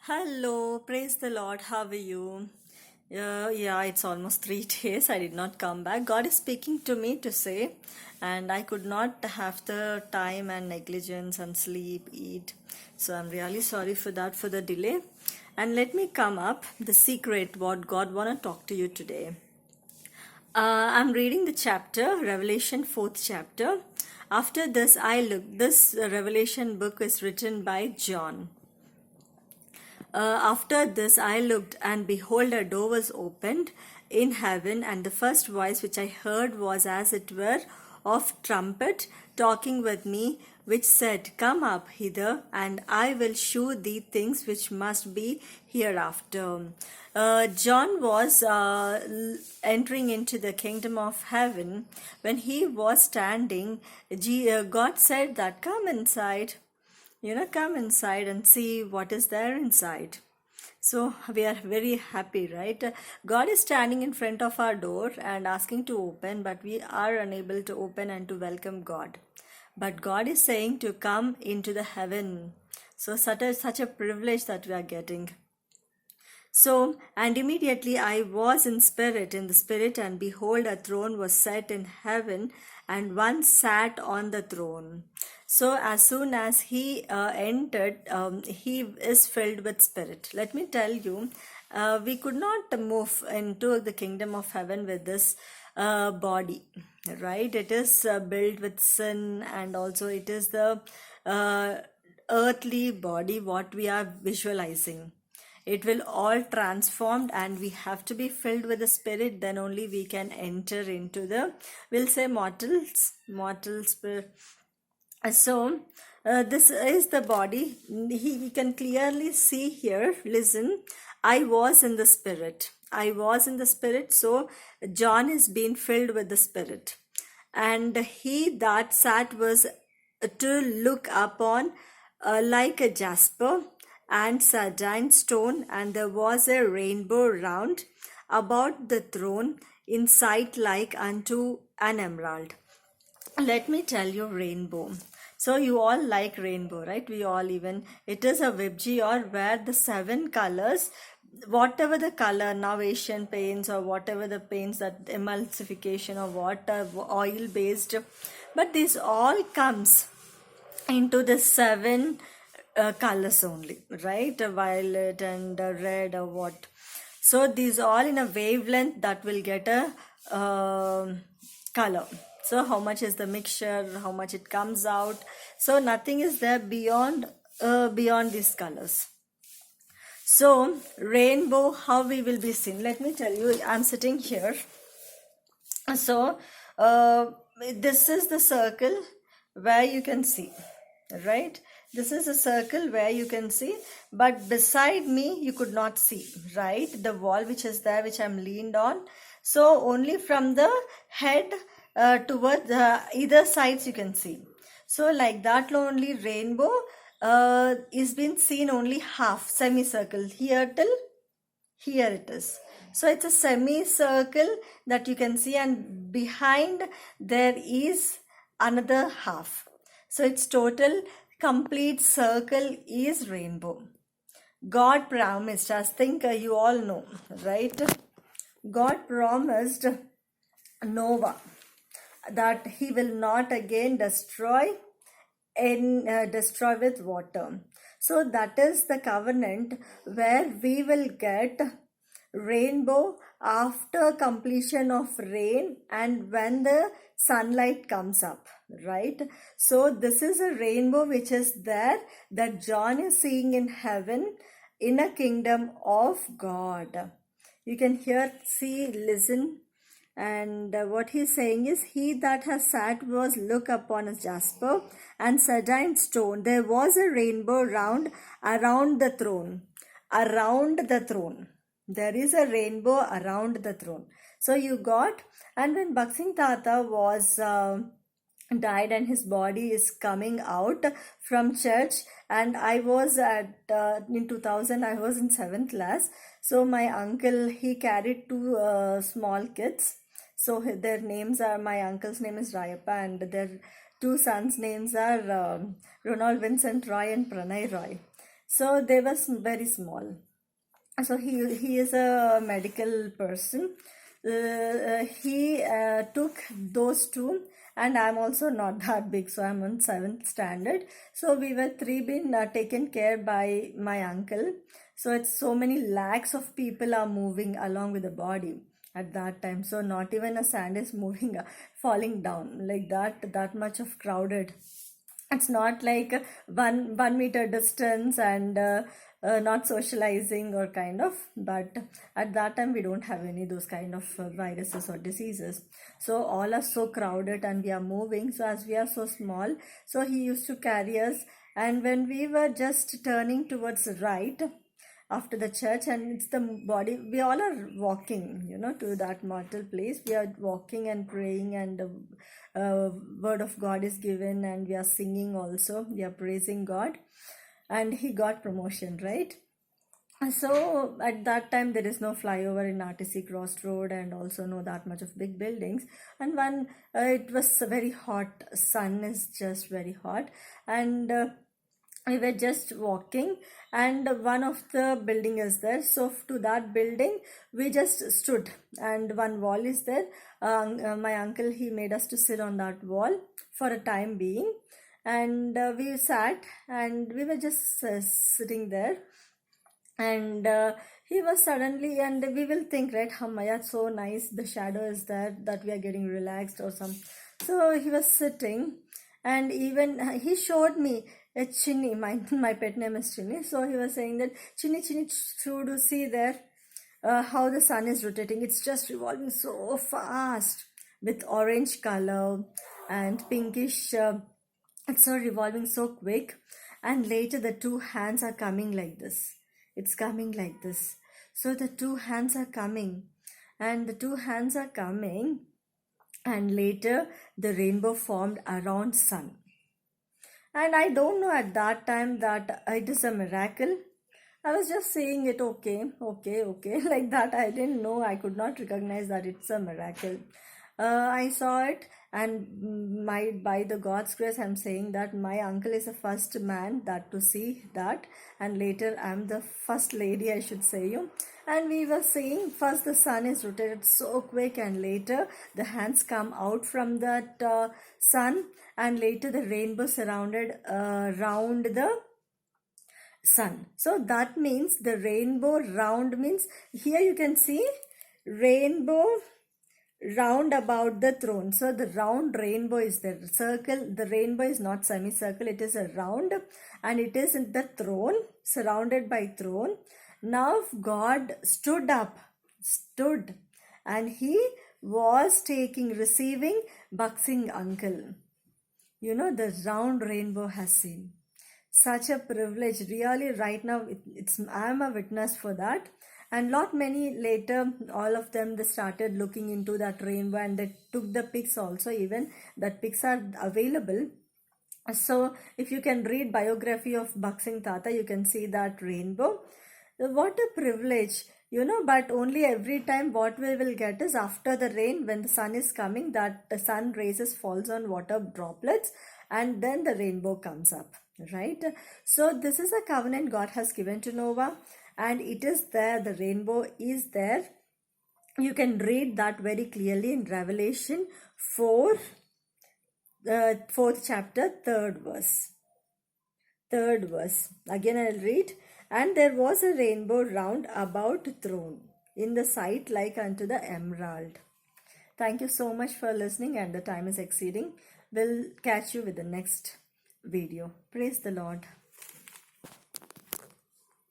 Hello, praise the Lord. How are you? Yeah, it's almost 3 days. I did not come back. God is speaking to me to say, and I could not have the time and negligence and sleep, eat. So I'm really sorry for that, for the delay. And let me come up the secret what God wanna talk to you today. I'm reading the chapter, Revelation 4th chapter. After this, I looked. This Revelation book is written by John. After this, I looked, and behold, a door was opened in heaven, and the first voice which I heard was as it were of trumpet talking with me, which said, Come up hither, and I will shew thee things which must be hereafter. John was entering into the kingdom of heaven. When he was standing, God said that, Come inside, come inside and see what is there inside. So we are very happy, right? God is standing in front of our door and asking to open, but we are unable to open and to welcome God. But God is saying to come into the heaven. So such a privilege that we are getting. So, and immediately I was in the spirit, and behold, a throne was set in heaven, and one sat on the throne. So, as soon as he entered, he is filled with spirit. Let me tell you, we could not move into the kingdom of heaven with this body, right? It is built with sin, and also it is the earthly body what we are visualizing. It will all transformed, and we have to be filled with the spirit, then only we can enter into the, we'll say, mortal spirit. This is the body. We can clearly see here, listen, I was in the spirit. I was in the spirit. So John is being filled with the spirit, and he that sat was to look upon like a jasper and sardine stone, and there was a rainbow round about the throne, in sight like unto an emerald. Let me tell you, rainbow. So you all like rainbow, right? We all, even it is a WebGR where the 7 colors, whatever the color, now Asian paints or whatever the paints, that emulsification or water, oil based, but this all comes into the 7 colors only, right? A violet and a red or what. So these all in a wavelength that will get a color. So how much is the mixture, how much it comes out. So nothing is there beyond these colors. So rainbow, how we will be seen. Let me tell you, I'm sitting here. So this is the circle where you can see, right? This is a circle where you can see, but beside me you could not see, right? The wall which is there, which I'm leaned on. So only from the head towards either sides you can see. So like that only rainbow is been seen only half, semicircle, here till here it is. So it's a semicircle that you can see, and behind there is another half. So its total complete circle is rainbow. God promised us, think you all know, right? God promised Noah that he will not again destroy with water. So that is the covenant where we will get rainbow after completion of rain and when the sunlight comes up, right? So this is a rainbow which is there that John is seeing in heaven, in a kingdom of God. You can hear, see, listen. And what he's saying is, he that has sat was look upon a jasper and sardine stone. There was a rainbow round around the throne. Around the throne. There is a rainbow around the throne. So you got, and when Bhaksing Tata was died and his body is coming out from church, and I was at in 2000, I was in 7th class. So my uncle, he carried 2 small kids. So their names are, my uncle's name is Rayappa, and their 2 sons' names are Ronald Vincent Roy and Pranay Roy. So they were very small. So he is a medical person. He took those two, and I'm also not that big, so I'm on 7th standard. So we were three being taken care by my uncle. So it's so many lakhs of people are moving along with the body at that time. So not even a sand is moving, falling down like that much of crowded. It's not like 1 meter distance and not socializing or kind of, but at that time we don't have any those kind of viruses or diseases. So all are so crowded and we are moving, so as we are so small, so he used to carry us. And when we were just turning towards the right after the church, and it's the body, we all are walking, to that mortal place. We are walking and praying, and word of God is given, and we are singing also, we are praising God. And he got promotion, right? So at that time there is no flyover in RTC Cross Road, and also no that much of big buildings. And when it was very hot, sun is just very hot, and we were just walking, and one of the building is there. So to that building we just stood, and one wall is there. My uncle, he made us to sit on that wall for a time being, and we sat, and we were just sitting there. And he was suddenly, and we will think, right, Hamaya, so nice, the shadow is there, that we are getting relaxed or some. So he was sitting, and even he showed me a Chinny. My pet name is Chinny. So he was saying that, Chinny, to see there how the sun is rotating. It's just revolving so fast with orange color and pinkish. It's so revolving so quick. And later the two hands are coming like this. It's coming like this. So the two hands are coming, and the two hands are coming, and later the rainbow formed around sun. And I don't know at that time that it is a miracle. I was just saying it, okay, like that. I didn't know, I could not recognize that it's a miracle. I saw it, and by the God's grace, I'm saying that my uncle is the first man that to see that, and later I'm the first lady, I should say you. And we were seeing first the sun is rotated so quick, and later the hands come out from that sun, and later the rainbow surrounded round the sun. So that means the rainbow round means, here you can see rainbow round about the throne. So the round rainbow is there. Circle, the rainbow is not semicircle, it is a round, and it is in the throne, surrounded by throne. Now God stood up, and he was receiving Buxing uncle. The round rainbow has seen. Such a privilege, really. Right now I'm a witness for that. And lot many later, all of them, they started looking into that rainbow, and they took the pics also. Even that pics are available. So if you can read biography of Buxing Tata, you can see that rainbow. What a privilege, but only every time what we will get is after the rain, when the sun is coming, that the sun rays falls on water droplets, and then the rainbow comes up, right? So this is a covenant God has given to Noah, and it is there, the rainbow is there. You can read that very clearly in Revelation 4, 4th chapter, 3rd verse. Again I'll read. And there was a rainbow round about throne, in the sight like unto the emerald. Thank you so much for listening, and the time is exceeding. We'll catch you with the next video. Praise the Lord.